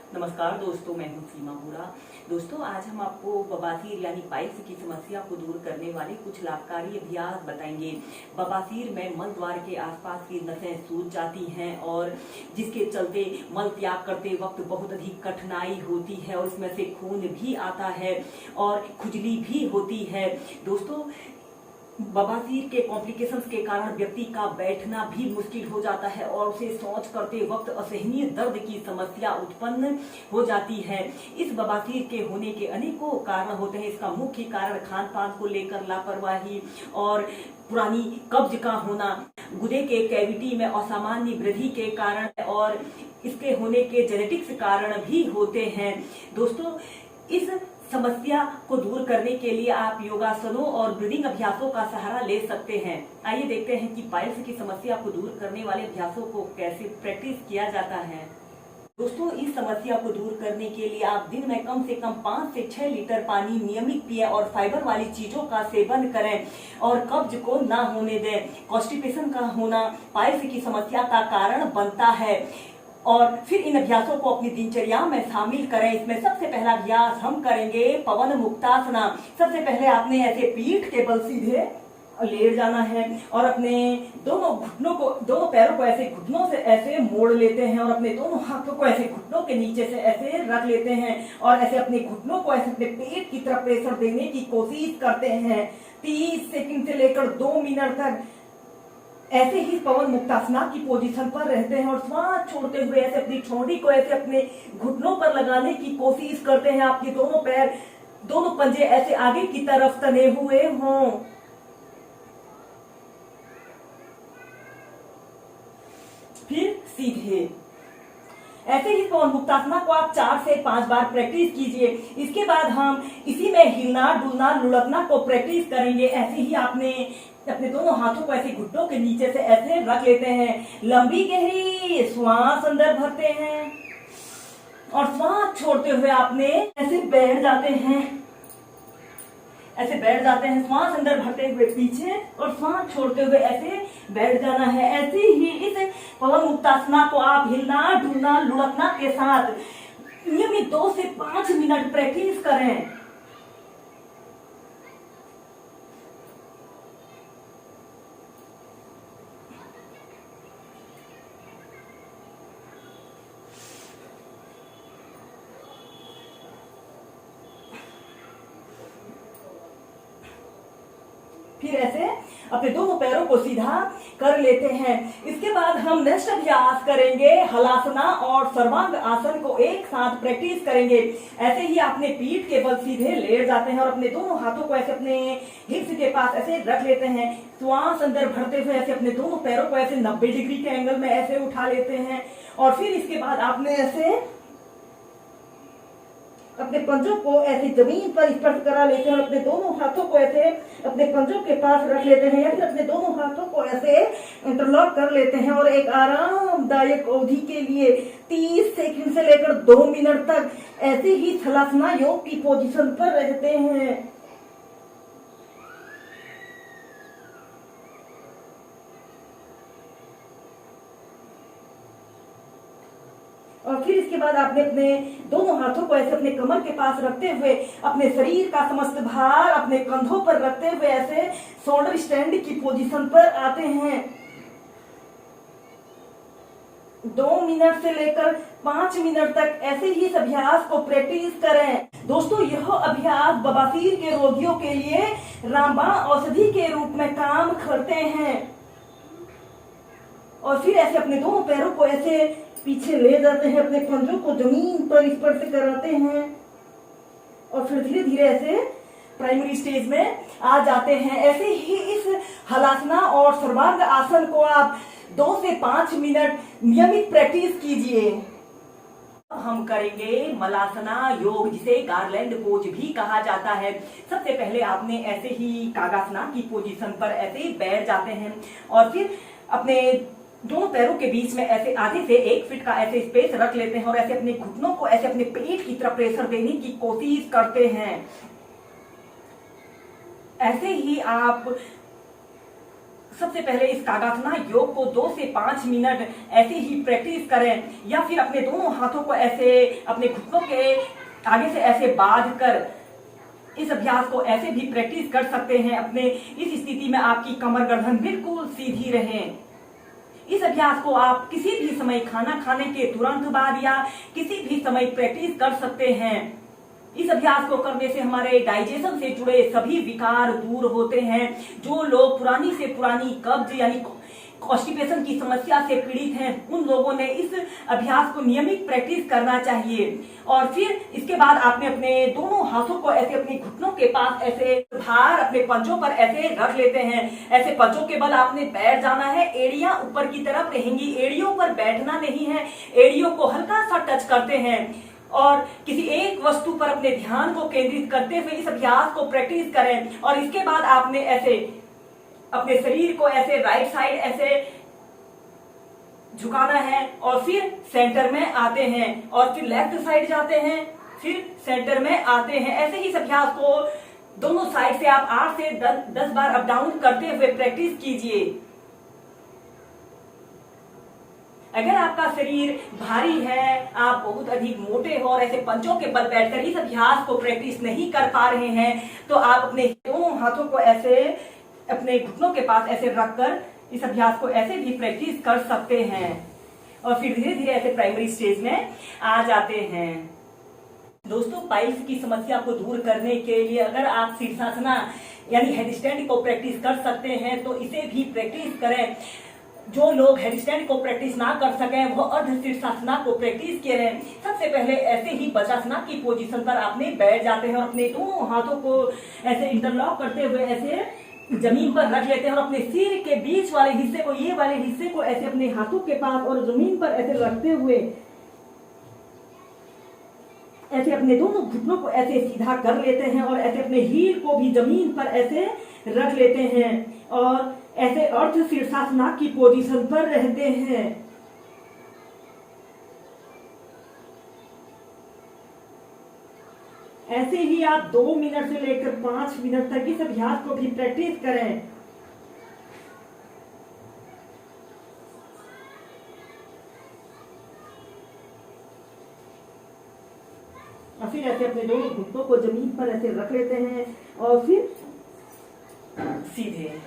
नमस्कार दोस्तों, मैं हूं सीमा बुरा। दोस्तों, आज हम आपको बवासीर यानी पाइल्स की समस्या को दूर करने वाले कुछ लाभकारी अभ्यास बताएंगे। बवासीर में मल द्वार के आसपास की नसें सूज जाती हैं और जिसके चलते मल त्याग करते वक्त बहुत अधिक कठिनाई होती है और इसमें से खून भी आता है और खुजली भी होती है। दोस्तों, बवासीर के कॉम्प्लिकेशंस के कारण व्यक्ति का बैठना भी मुश्किल हो जाता है और उसे शौच करते वक्त असहनीय दर्द की समस्या उत्पन्न हो जाती है। इस बवासीर के होने के अनेकों कारण होते हैं। इसका मुख्य कारण खान पान को लेकर लापरवाही और पुरानी कब्ज का होना, गुदे के कैविटी में असामान्य वृद्धि के कारण और इसके होने के जेनेटिक्स कारण भी होते हैं। दोस्तों, इस समस्या को दूर करने के लिए आप योगासनों और ब्रीदिंग अभ्यासों का सहारा ले सकते हैं। आइए देखते हैं कि पाइल्स की समस्या को दूर करने वाले अभ्यासों को कैसे प्रैक्टिस किया जाता है। दोस्तों, इस समस्या को दूर करने के लिए आप दिन में कम से कम 5 से 6 लीटर पानी नियमित पिए और फाइबर वाली चीजों का सेवन करें और कब्ज को ना होने दें। कॉन्स्टिपेशन का होना पाइल्स की समस्या का कारण बनता है और फिर इन अभ्यासों को अपनी दिनचर्या में शामिल करें। इसमें सबसे पहला अभ्यास हम करेंगे पवन मुक्तासना। सबसे पहले आपने ऐसे पीठ के बल सीधे लेट जाना है और अपने दोनों पैरों को ऐसे घुटनों से ऐसे मोड़ लेते हैं और अपने दोनों हाथों को ऐसे घुटनों के नीचे से ऐसे रख लेते हैं और ऐसे अपने घुटनों को ऐसे अपने पेट की तरफ प्रेशर देने की कोशिश करते हैं। 30 सेकंड से लेकर 2 मिनट तक ऐसे ही पवन मुक्तासना की पोजीशन पर रहते हैं और श्वास छोड़ते हुए ऐसे अपनी ठोड़ी को ऐसे अपने घुटनों पर लगाने की कोशिश करते हैं। आपके दोनों पैर, दोनों पंजे ऐसे आगे की तरफ तने हुए हों। फिर सीधे ऐसे ही पवन मुक्तासना को आप 4 से 5 बार प्रैक्टिस कीजिए। इसके बाद हम इसी में हिलना, डुलना, लुढ़कना को प्रैक्टिस करेंगे। ऐसे ही आपने अपने दोनों हाथों को ऐसे घुटनों के नीचे से ऐसे रख लेते हैं। लंबी गहरी श्वास अंदर भरते हैं और श्वास छोड़ते हुए आपने ऐसे बैठ जाते हैं। श्वास अंदर भरते हुए पीछे और श्वास छोड़ते हुए ऐसे बैठ जाना है। ऐसे ही इस पवन मुक्तासना को आप हिलना, डुलना, लुढ़कना के साथ नियमित 2 से 5 मिनट प्रैक्टिस करें। फिर ऐसे अपने दोनों पैरों को सीधा कर लेते हैं। इसके बाद हम नेक्स्ट अभ्यास करेंगे हलासना और सर्वांग आसन को एक साथ प्रैक्टिस करेंगे। ऐसे ही आपने पीठ के बल सीधे लेट जाते हैं और अपने दोनों हाथों को ऐसे अपने हिप्स के पास ऐसे रख लेते हैं। श्वास अंदर भरते हुए ऐसे अपने दोनों पैरों को ऐसे 90 डिग्री के एंगल में ऐसे उठा लेते हैं और फिर इसके बाद आपने ऐसे अपने पंजों को ऐसे जमीन पर स्पर्श करा लेते हैं और अपने दोनों हाथों को ऐसे अपने पंजों के पास रख लेते हैं या फिर अपने दोनों हाथों को ऐसे इंटरलॉक कर लेते हैं और एक आरामदायक अवधि के लिए 30 सेकंड से लेकर 2 मिनट तक ऐसे ही हलासना योग की पोजीशन पर रहते हैं। और फिर इसके बाद आपने अपने दोनों हाथों को ऐसे अपने कमर के पास रखते हुए अपने शरीर का समस्त भार अपने कंधों पर रखते हुए ऐसे शोल्डर स्टैंड की पोजीशन पर आते हैं। 2 मिनट से लेकर 5 मिनट तक ऐसे ही इस अभ्यास को प्रैक्टिस करें। दोस्तों, यह अभ्यास बवासीर के रोगियों के लिए रामबाण औषधि के रूप में काम करते हैं। और फिर ऐसे अपने दोनों पैरों को ऐसे पीछे ले जाते हैं, अपने पंजों को जमीन पर स्पर्श कराते हैं और फिर धीरे धीरे ऐसे प्राइमरी स्टेज में आ जाते हैं। ऐसे ही इस हलासना और सर्वांग आसन को आप 2 से 5 मिनट नियमित प्रैक्टिस कीजिए। हम करेंगे मलासना योग, जिसे गार्लैंड पोज भी कहा जाता है। सबसे पहले आपने ऐसे ही कागासना की पोजीशन पर ऐसे बैठ जाते हैं और फिर अपने दोनों पैरों के बीच में ऐसे आधे से 1 फीट का ऐसे स्पेस रख लेते हैं और ऐसे अपने घुटनों को ऐसे अपने पेट की तरफ प्रेशर देने की कोशिश करते हैं। ऐसे ही आप सबसे पहले इस कागासना योग को 2 से 5 मिनट ऐसे ही प्रैक्टिस करें, या फिर अपने दोनों हाथों को ऐसे अपने घुटनों के आगे से ऐसे बांध कर इस अभ्यास को ऐसे भी प्रैक्टिस कर सकते हैं। अपने इस स्थिति में आपकी कमर गर्दन बिल्कुल सीधी रहे। इस अभ्यास को आप किसी भी समय, खाना खाने के तुरंत बाद या किसी भी समय प्रैक्टिस कर सकते हैं। इस अभ्यास को करने से हमारे डाइजेशन से जुड़े सभी विकार दूर होते हैं। जो लोग पुरानी से पुरानी कब्ज यानी कॉन्स्टिपेशन की समस्या से पीड़ित हैं, उन लोगों ने इस अभ्यास को नियमित प्रैक्टिस करना चाहिए। और फिर इसके बाद आपने अपने दोनों हाथों को ऐसे अपने घुटनों के पास ऐसे भार अपने पंजों पर ऐसे रख लेते हैं। ऐसे पंजों के बल आपने बैठ जाना है। एड़ियां ऊपर की तरफ रहेंगी, एड़ियों पर बैठना नहीं है। एड़ियों को हल्का सा टच करते हैं और किसी एक वस्तु पर अपने ध्यान को केंद्रित करते हुए इस अभ्यास को प्रैक्टिस करें। और इसके बाद आपने ऐसे अपने शरीर को ऐसे राइट साइड ऐसे झुकाना है और फिर सेंटर में आते हैं और फिर लेफ्ट साइड जाते हैं, फिर सेंटर में आते हैं। ऐसे ही इस अभ्यास को दोनों साइड से आप 8 से 10 बार अप डाउन करते हुए प्रैक्टिस कीजिए। अगर आपका शरीर भारी है, आप बहुत अधिक मोटे हो और ऐसे पंचों के बल बैठकर इस अभ्यास को प्रैक्टिस नहीं कर पा रहे हैं, तो आप अपने दोनों हाथों को ऐसे अपने घुटनों के पास ऐसे रखकर इस अभ्यास को ऐसे भी प्रैक्टिस कर सकते हैं। और फिर धीरे धीरे ऐसे प्राइमरी स्टेज में आ जाते हैं। दोस्तों, पाइल्स की समस्या को दूर करने के लिए अगर आप शीर्षासना यानी हेडस्टैंड को प्रैक्टिस कर सकते हैं तो इसे भी प्रैक्टिस करें। जो लोग हेडस्टैंड को प्रैक्टिस ना कर सकें, वो अर्ध शीर्षासना को प्रैक्टिस करें। सबसे पहले ऐसे ही वज्रासना की पोजीशन पर आपने बैठ जाते हैं और अपने दोनों हाथों को ऐसे इंटरलॉक करते हुए ऐसे जमीन पर रख लेते हैं और अपने सिर के बीच वाले हिस्से को, ये वाले हिस्से को ऐसे अपने हाथों के पास और जमीन पर ऐसे रखते हुए ऐसे अपने दोनों घुटनों को ऐसे सीधा कर लेते हैं और ऐसे अपने हील को भी जमीन पर ऐसे रख लेते हैं और ऐसे अर्ध शीर्षासना की पोजीशन पर रहते हैं। ऐसे ही आप 2 मिनट से लेकर 5 मिनट तक इस अभ्यास को भी प्रैक्टिस करें। और फिर ऐसे अपने दोनों घुटनों को जमीन पर ऐसे रख लेते हैं और फिर सीधे